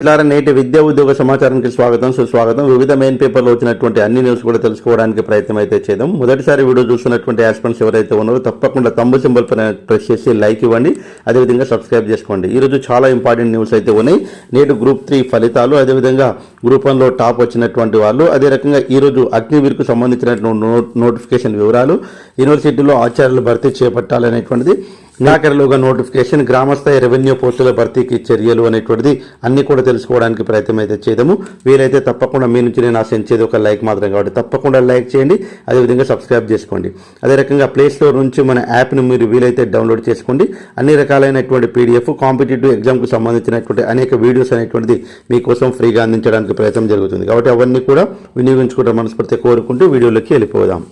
మిత్రులారా, నేటి విద్యా ఉద్యోగ సమాచారానికి స్వాగతం, సుస్వాగతం. వివిధ మెయిన్ పేపర్లో వచ్చినటువంటి అన్ని న్యూస్ కూడా తెలుసుకోవడానికి ప్రయత్నం అయితే చేద్దాం. మొదటిసారి వీడియో చూస్తున్నటువంటి ఆస్పిరెంట్స్ ఎవరైతే ఉన్నారో తప్పకుండా తంబు సింబల్ పైన ప్రెస్ చేసి లైక్ ఇవ్వండి, అదేవిధంగా సబ్స్క్రైబ్ చేసుకోండి. ఈరోజు చాలా ఇంపార్టెంట్ న్యూస్ అయితే ఉన్నాయి. నేడు గ్రూప్ 3 ఫలితాలు, అదేవిధంగా గ్రూప్ 1లో టాప్ వచ్చినటువంటి వాళ్ళు, అదే రకంగా ఈరోజు అగ్నివీర్కు సంబంధించినటువంటి నోటిఫికేషన్ వివరాలు, యూనివర్సిటీలో ఆచార్యులు భర్తీ చేపట్టాలనేటువంటిది, నెలాఖరులోగా నోటిఫికేషన్, గ్రామస్థాయి రెవెన్యూ పోస్టుల భర్తీకి చర్యలు అనేటువంటిది అన్ని కూడా తెలుసుకోవడానికి ప్రయత్నం అయితే చేద్దాము. వీలైతే తప్పకుండా మీ నుంచి నేను ఆశించేది ఒక లైక్ మాత్రం, కాబట్టి తప్పకుండా లైక్ చేయండి, అదేవిధంగా సబ్స్క్రైబ్ చేసుకోండి. అదే రకంగా ప్లే స్టోర్ నుంచి మన యాప్ను మీరు వీలైతే డౌన్లోడ్ చేసుకోండి. అన్ని రకాలైనటువంటి పీడిఎఫ్, కాంపిటేటివ్ ఎగ్జామ్కు సంబంధించినటువంటి అనేక వీడియోస్ అనేటువంటిది మీకోసం ఫ్రీగా అందించడానికి ప్రయత్నం జరుగుతుంది. కాబట్టి అవన్నీ కూడా వినియోగించుకోవడం మనస్ఫూర్తిగా కోరుకుంటూ వీడియోలోకి వెళ్ళిపోదాం.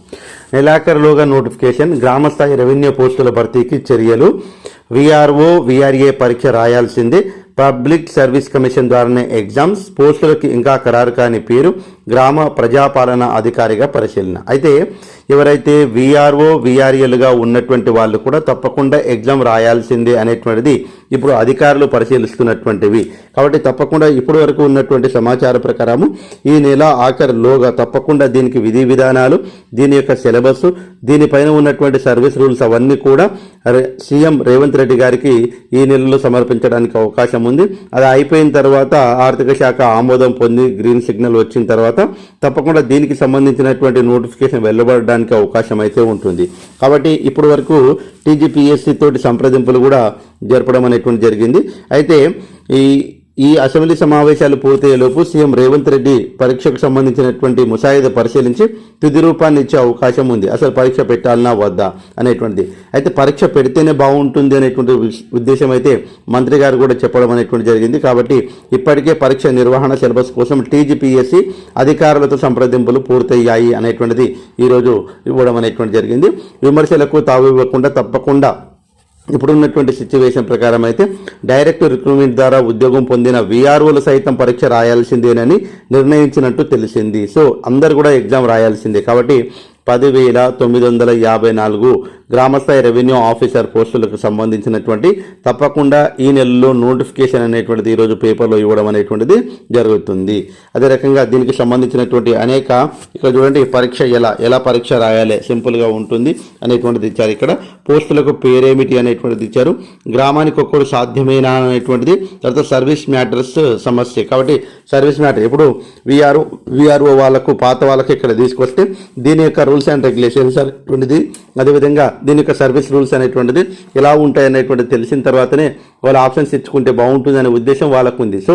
నెలాఖరులోగా నోటిఫికేషన్, గ్రామస్థాయి రెవెన్యూ పోస్టుల భర్తీకి చర్యలు, విఆర్ఓ విఆర్ఏ పరీక్ష రాయాల్సిందే, పబ్లిక్ సర్వీస్ కమిషన్ ద్వారానే ఎగ్జామ్స్, పోస్టులకి ఇంకా ఖరారు కాని పేరు, గ్రామ ప్రజాపాలన అధికారిగా పరిశీలన. అయితే ఎవరైతే విఆర్ఓ విఆర్ఏలుగా ఉన్నటువంటి వాళ్ళు కూడా తప్పకుండా ఎగ్జామ్ రాయాల్సిందే అనేటువంటిది ఇప్పుడు అధికారులు పరిశీలిస్తున్నటువంటివి. కాబట్టి తప్పకుండా ఇప్పటి వరకు ఉన్నటువంటి సమాచారం ప్రకారము ఈ నెల ఆఖరులోగా తప్పకుండా దీనికి విధి విధానాలు, దీని యొక్క సిలబస్, దీనిపైన ఉన్నటువంటి సర్వీస్ రూల్స్ అవన్నీ కూడా సీఎం రేవంత్ రెడ్డి గారికి ఈ నెలలో సమర్పించడానికి అవకాశం ఉంది. అది అయిపోయిన తర్వాత ఆర్థిక శాఖ ఆమోదం పొంది గ్రీన్ సిగ్నల్ వచ్చిన తర్వాత తప్పకుండా దీనికి సంబంధించినటువంటి నోటిఫికేషన్ వెలువడడానికి అవకాశం అయితే ఉంటుంది. కాబట్టి ఇప్పటి వరకు టీజీపీఎస్సీ తోటి సంప్రదింపులు కూడా జరపడం అనేటువంటి జరిగింది. అయితే ఈ అసెంబ్లీ సమావేశాలు పూర్తయ్యేలోపు సీఎం రేవంత్ రెడ్డి పరీక్షకు సంబంధించినటువంటి ముసాయిదా పరిశీలించి తుది రూపాన్ని ఇచ్చే అవకాశం ఉంది. అసలు పరీక్ష పెట్టాలన్నా వద్దా అనేటువంటిది. అయితే పరీక్ష పెడితేనే బాగుంటుంది అనేటువంటి ఉద్దేశం అయితే మంత్రి గారు కూడా చెప్పడం అనేటువంటి జరిగింది. కాబట్టి ఇప్పటికే పరీక్ష నిర్వహణ సిలబస్ కోసం టీజీపీఎస్సీ అధికారులతో సంప్రదింపులు పూర్తయ్యాయి అనేటువంటిది ఈరోజు ఇవ్వడం అనేటువంటి జరిగింది. విమర్శలకు తావు ఇవ్వకుండా తప్పకుండా ఇప్పుడున్నటువంటి సిచ్యువేషన్ ప్రకారం అయితే డైరెక్ట్ రిక్రూట్మెంట్ ద్వారా ఉద్యోగం పొందిన వీఆర్ఓలు సైతం పరీక్ష రాయాల్సిందేనని నిర్ణయించినట్టు తెలిసింది. సో అందరు కూడా ఎగ్జామ్ రాయాల్సిందే. కాబట్టి 10,954 గ్రామస్థాయి రెవెన్యూ ఆఫీసర్ పోస్టులకు సంబంధించినటువంటి తప్పకుండా ఈ నెలలో నోటిఫికేషన్ అనేటువంటిది ఈరోజు పేపర్లో ఇవ్వడం అనేటువంటిది జరుగుతుంది. అదే రకంగా దీనికి సంబంధించినటువంటి అనేక ఇక్కడ చూడండి, పరీక్ష ఎలా పరీక్ష రాయాలి, సింపుల్గా ఉంటుంది అనేటువంటిది ఇచ్చారు. ఇక్కడ పోస్టులకు పేరేమిటి అనేటువంటిది ఇచ్చారు. గ్రామానికి ఒక్కడు సాధ్యమేనా అనేటువంటిది, తర్వాత సర్వీస్ మ్యాటర్స్ సమస్య. కాబట్టి సర్వీస్ మ్యాటర్ ఇప్పుడు విఆర్ఓ వాళ్ళకు, పాత వాళ్ళకి ఇక్కడ తీసుకొస్తే దీని యొక్క రూల్స్ అండ్ రెగ్యులేషన్స్ అనేటువంటిది, అదేవిధంగా దీని యొక్క సర్వీస్ రూల్స్ అనేటువంటిది ఎలా ఉంటాయి అనేటువంటిది తెలిసిన తర్వాతనే వాళ్ళు ఆప్షన్స్ ఇచ్చుకుంటే బాగుంటుంది అనే ఉద్దేశం వాళ్ళకు ఉంది. సో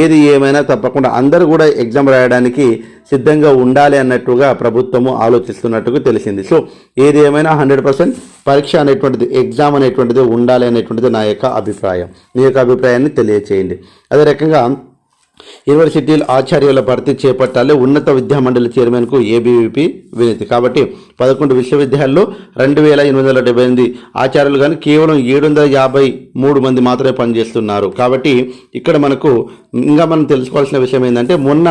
ఏది ఏమైనా తప్పకుండా అందరూ కూడా ఎగ్జామ్ రాయడానికి సిద్ధంగా ఉండాలి అన్నట్టుగా ప్రభుత్వము ఆలోచిస్తున్నట్టుగా తెలిసింది. సో ఏది ఏమైనా 100% పరీక్ష అనేటువంటిది, ఎగ్జామ్ అనేటువంటిది ఉండాలి అనేటువంటిది నా యొక్క అభిప్రాయం. మీ యొక్క అభిప్రాయాన్ని తెలియచేయండి. అదే రకంగా యూనివర్సిటీలు ఆచార్యుల భర్తీ చేపట్టాలి, ఉన్నత విద్యామండలి చైర్మన్కు ఏబీవీపీ వినతి. కాబట్టి 11 విశ్వవిద్యాలయాల్లో 2,878 ఆచార్యులు కానీ కేవలం 753 మంది మాత్రమే పనిచేస్తున్నారు. కాబట్టి ఇక్కడ మనం తెలుసుకోవాల్సిన విషయం ఏంటంటే, మొన్న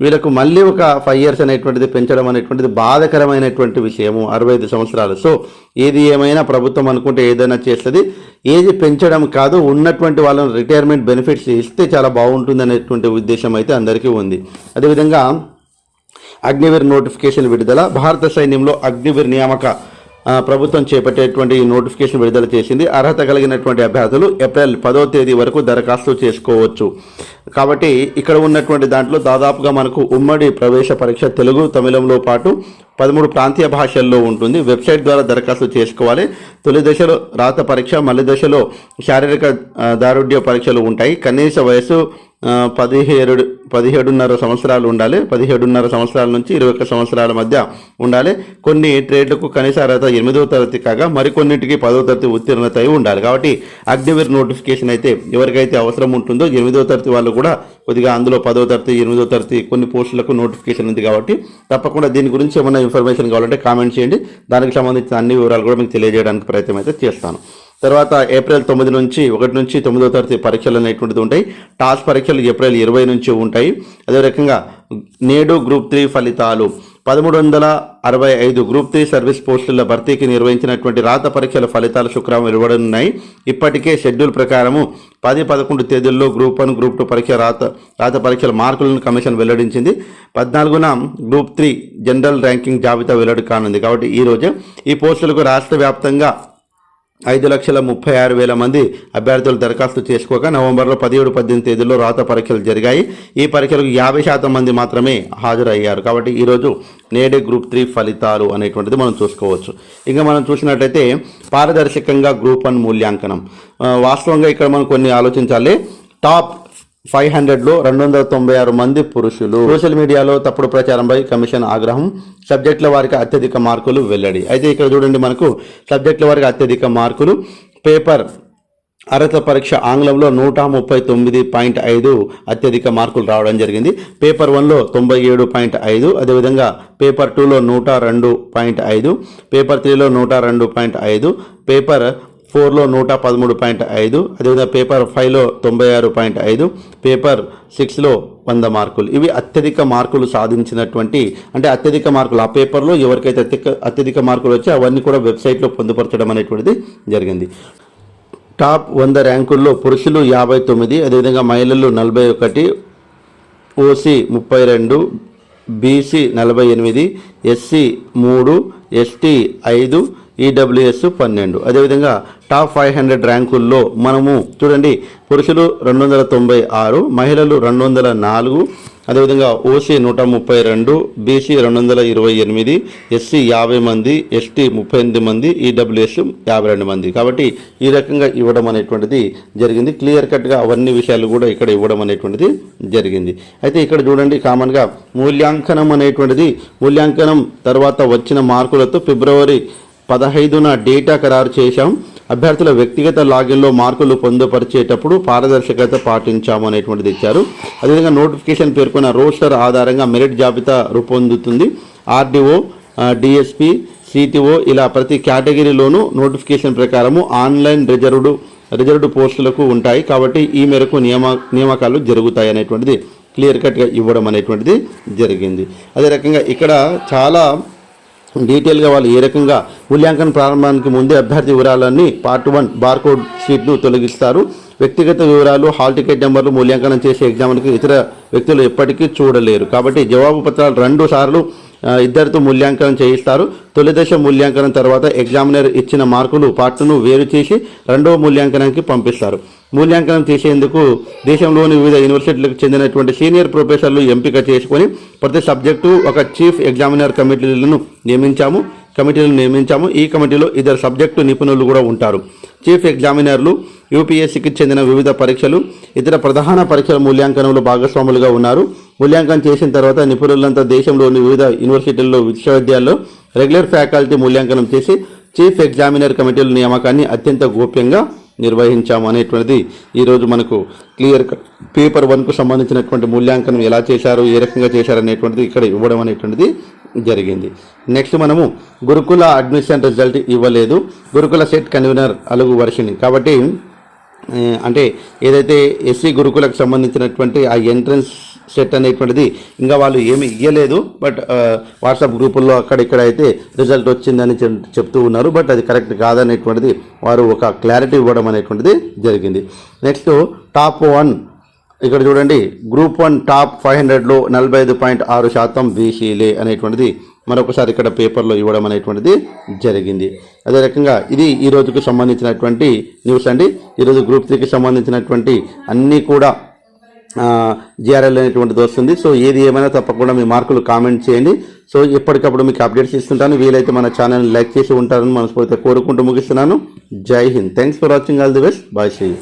వీళ్ళకు మళ్ళీ ఒక 5 years అనేటువంటిది పెంచడం అనేటువంటిది బాధకరమైనటువంటి విషయము, 65 సంవత్సరాలు. సో ఏది ఏమైనా ప్రభుత్వం అనుకుంటే ఏదైనా చేస్తుంది. ఏజ్ పెంచడం కాదు, ఉన్నటువంటి వాళ్ళని రిటైర్మెంట్ బెనిఫిట్స్ ఇస్తే చాలా బాగుంటుంది అనేటువంటి ఉద్దేశం అయితే అందరికీ ఉంది. అదేవిధంగా అగ్నివీర్ నోటిఫికేషన్ విడుదల, భారత సైన్యంలో అగ్నివీర్ నియామక ప్రభుత్వం చేపట్టేటువంటి నోటిఫికేషన్ విడుదల చేసింది. అర్హత కలిగినటువంటి అభ్యర్థులు ఏప్రిల్ 10వ తేదీ వరకు దరఖాస్తు చేసుకోవచ్చు. కాబట్టి ఇక్కడ ఉన్నటువంటి దాంట్లో దాదాపుగా మనకు ఉమ్మడి ప్రవేశ పరీక్ష తెలుగు, తమిళంలో పాటు 13 ప్రాంతీయ భాషల్లో ఉంటుంది. వెబ్సైట్ ద్వారా దరఖాస్తు చేసుకోవాలి. తొలి దశలో రాత పరీక్ష, మళ్ళీ దశలో శారీరక దారుఢ్య పరీక్షలు ఉంటాయి. కనీస వయసు 17.5 సంవత్సరాలు ఉండాలి. 17.5 సంవత్సరాల నుంచి 21 సంవత్సరాల మధ్య ఉండాలి. కొన్ని ట్రేడ్లకు కనీస అర్హత 8వ తరగతి కాగా మరికొన్నింటికి 10వ తరగతి ఉత్తీర్ణత అయి ఉండాలి. కాబట్టి అగ్నివీర్ నోటిఫికేషన్ అయితే ఎవరికైతే అవసరం ఉంటుందో 8వ తరగతి వాళ్ళు కూడా కొద్దిగా అందులో 10వ తరగతి, 8వ తరగతి కొన్ని పోస్టులకు నోటిఫికేషన్ ఉంది. కాబట్టి తప్పకుండా దీని గురించి ఏమైనా ఇన్ఫర్మేషన్ కావాలంటే కామెంట్ చేయండి. దానికి సంబంధించిన అన్ని వివరాలు కూడా మీకు తెలియజేయడానికి ప్రయత్నం అయితే చేస్తాను. తర్వాత ఏప్రిల్ 9 నుంచి 1 నుంచి 9వ తరగతి పరీక్షలు అనేటువంటిది ఉంటాయి. టాస్ పరీక్షలు ఏప్రిల్ 20 నుంచి ఉంటాయి. అదే రకంగా నేడు గ్రూప్ 3 ఫలితాలు, 1365 గ్రూప్ 3 సర్వీస్ పోస్టుల భర్తీకి నిర్వహించినటువంటి రాత పరీక్షల ఫలితాలు శుక్రవారం వెలువడనున్నాయి. ఇప్పటికే షెడ్యూల్ ప్రకారము 10-11 తేదీల్లో గ్రూప్ 1, గ్రూప్ 2 పరీక్ష రాత పరీక్షల మార్కులను కమిషన్ వెల్లడించింది. 14న గ్రూప్ 3 జనరల్ ర్యాంకింగ్ జాబితా వెల్లడి కానుంది. కాబట్టి ఈరోజు ఈ పోస్టులకు రాష్ట్ర వ్యాప్తంగా 5,36,000 మంది అభ్యర్థులు దరఖాస్తు చేసుకోగా నవంబర్లో 17-18 తేదీల్లో రాత పరీక్షలు జరిగాయి. ఈ పరీక్షలకు 50% మంది మాత్రమే హాజరయ్యారు. కాబట్టి ఈరోజు నేడే గ్రూప్ 3 ఫలితాలు అనేటువంటిది మనం చూసుకోవచ్చు. ఇంకా మనం చూసినట్టయితే పారదర్శకంగా గ్రూప్ 1 మూల్యాంకనం. వాస్తవంగా ఇక్కడ మనం కొన్ని ఆలోచించాలి. టాప్ 500లో 296 మంది పురుషులు. సోషల్ మీడియాలో తప్పుడు ప్రచారంపై కమిషన్ ఆగ్రహం. సబ్జెక్టుల వారికి అత్యధిక మార్కులు వెల్లడి. అయితే ఇక్కడ చూడండి, మనకు సబ్జెక్టుల వారికి అత్యధిక మార్కులు. పేపర్ అర్హత పరీక్ష ఆంగ్లంలో 139.5 అత్యధిక మార్కులు రావడం జరిగింది. పేపర్ 1లో 97.5, అదేవిధంగా పేపర్ 2లో 102.5, పేపర్ 3లో 102.5, పేపర్ 4లో 113.5, అదేవిధంగా పేపర్ 5లో 96.5, పేపర్ 6లో 100 మార్కులు. ఇవి అత్యధిక మార్కులు సాధించినటువంటి, అంటే అత్యధిక మార్కులు ఆ పేపర్లో ఎవరికైతే అత్యధిక మార్కులు వచ్చాయో అవన్నీ కూడా వెబ్సైట్లో పొందుపరచడం అనేటువంటిది జరిగింది. టాప్ 100 ర్యాంకుల్లో పురుషులు 59, అదేవిధంగా మహిళలు 41, OC 32, BC 48, SC 3, ST 5, EWS 12. అదేవిధంగా టాప్ 500 ర్యాంకుల్లో మనము చూడండి, పురుషులు 296, మహిళలు 204, అదేవిధంగా ఓసీ 132, బీసీ 228, ఎస్సీ 50 మంది, ఎస్టీ 38 మంది, ఈడబ్ల్యూఎస్ 52 మంది. కాబట్టి ఈ రకంగా ఇవ్వడం అనేటువంటిది జరిగింది. క్లియర్ కట్గా అవన్నీ విషయాలు కూడా ఇక్కడ ఇవ్వడం అనేటువంటిది జరిగింది. అయితే ఇక్కడ చూడండి, కామన్గా మూల్యాంకనం అనేటువంటిది, మూల్యాంకనం తర్వాత వచ్చిన మార్కులతో ఫిబ్రవరి 15న డేటా ఖరారు చేశాం. అభ్యర్థుల వ్యక్తిగత లాగిన్లో మార్కులు పొందుపరిచేటప్పుడు పారదర్శకత పాటించాము అనేటువంటిది ఇచ్చారు. అదేవిధంగా నోటిఫికేషన్ పేర్కొన్న రోస్టర్ ఆధారంగా మెరిట్ జాబితా రూపొందుతుంది. ఆర్డీఓ, డిఎస్పీ, సిటిఓ ఇలా ప్రతి కేటగిరీలోనూ నోటిఫికేషన్ ప్రకారము ఆన్లైన్ రిజర్వ్డ్ పోస్టులకు ఉంటాయి. కాబట్టి ఈ మేరకు నియామకాలు జరుగుతాయి అనేటువంటిది క్లియర్ కట్గా ఇవ్వడం అనేటువంటిది జరిగింది. అదే రకంగా ఇక్కడ చాలా డీటెయిల్గా వాళ్ళు ఏ రకంగా మూల్యాంకన ప్రారంభానికి ముందే అభ్యర్థి వివరాలన్నీ పార్ట్ 1 బార్కోడ్ షీట్ను తొలగిస్తారు. వ్యక్తిగత వివరాలు, హాల్ టికెట్ నెంబర్లు మూల్యాంకనం చేసే ఎగ్జామ్కి ఇతర వ్యక్తులు ఎప్పటికీ చూడలేరు. కాబట్టి జవాబు పత్రాలు 2 సార్లు ఇద్దరితో మూల్యాంకనం చేయిస్తారు. తొలి దశ మూల్యాంకనం తర్వాత ఎగ్జామినర్ ఇచ్చిన మార్కులు పార్ట్ను వేరు చేసి రెండవ మూల్యాంకనానికి పంపిస్తారు. మూల్యాంకనం చేసేందుకు దేశంలోని వివిధ యూనివర్సిటీలకు చెందినటువంటి సీనియర్ ప్రొఫెసర్లు ఎంపిక చేసుకొని ప్రతి సబ్జెక్టు ఒక చీఫ్ ఎగ్జామినర్ కమిటీలను నియమించాము. ఈ కమిటీలో 2 సబ్జెక్టు నిపుణులు కూడా ఉంటారు. చీఫ్ ఎగ్జామినర్లు యూపీఎస్సీకి చెందిన వివిధ పరీక్షలు, ఇతర ప్రధాన పరీక్షల మూల్యాంకనంలో భాగస్వాములుగా ఉన్నారు. మూల్యాంకనం చేసిన తర్వాత నిపుణులంతా దేశంలోని వివిధ యూనివర్సిటీల్లో, విశ్వవిద్యాలయాల్లో రెగ్యులర్ ఫ్యాకల్టీ మూల్యాంకనం చేసి చీఫ్ ఎగ్జామినర్ కమిటీల నియామకాన్ని అత్యంత గోప్యంగా నిర్వహించాము అనేటువంటిది ఈరోజు మనకు క్లియర్ పేపర్ 1కు సంబంధించినటువంటి మూల్యాంకనం ఎలా చేశారు, ఏ రకంగా చేశారు అనేటువంటిది ఇక్కడ ఇవ్వడం అనేటువంటిది జరిగింది. నెక్స్ట్ మనము గురుకుల అడ్మిషన్ రిజల్ట్ ఇవ్వలేదు. గురుకుల సెట్ కన్వీనర్ అలుగు వర్షిని. కాబట్టి అంటే ఏదైతే ఎస్సీ గురుకులకు సంబంధించినటువంటి ఆ ఎంట్రన్స్ సెట్ అనేటువంటిది ఇంకా వాళ్ళు ఏమి ఇవ్వలేదు. బట్ వాట్సాప్ గ్రూపుల్లో అక్కడిక్కడ అయితే రిజల్ట్ వచ్చిందని చెప్తూ ఉన్నారు. బట్ అది కరెక్ట్ కాదనేటువంటిది వారు ఒక క్లారిటీ ఇవ్వడం అనేటువంటిది జరిగింది. నెక్స్ట్ టాప్ 1 ఇక్కడ చూడండి, గ్రూప్ 1 టాప్ 500లో 45.6% బీసీలే అనేటువంటిది మరొకసారి ఇక్కడ పేపర్లో ఇవ్వడం అనేటువంటిది జరిగింది. అదే రకంగా ఇది ఈ రోజుకు సంబంధించినటువంటి న్యూస్ అండి. ఈరోజు గ్రూప్ 3కి సంబంధించినటువంటి అన్నీ కూడా జిఆర్ఎల్ అనేటువంటిది వస్తుంది. సో ఏది ఏమైనా తప్పకుండా మీ మార్కులు కామెంట్ చేయండి. సో ఎప్పటికప్పుడు మీకు అప్డేట్స్ ఇస్తుంటాను. వీలైతే మన ఛానల్ని లైక్ చేసి ఉంటారని మనస్ఫూర్తిగా కోరుకుంటూ ముగిస్తున్నాను. జై హింద్. Thanks for watching. All the best. Bye. See you.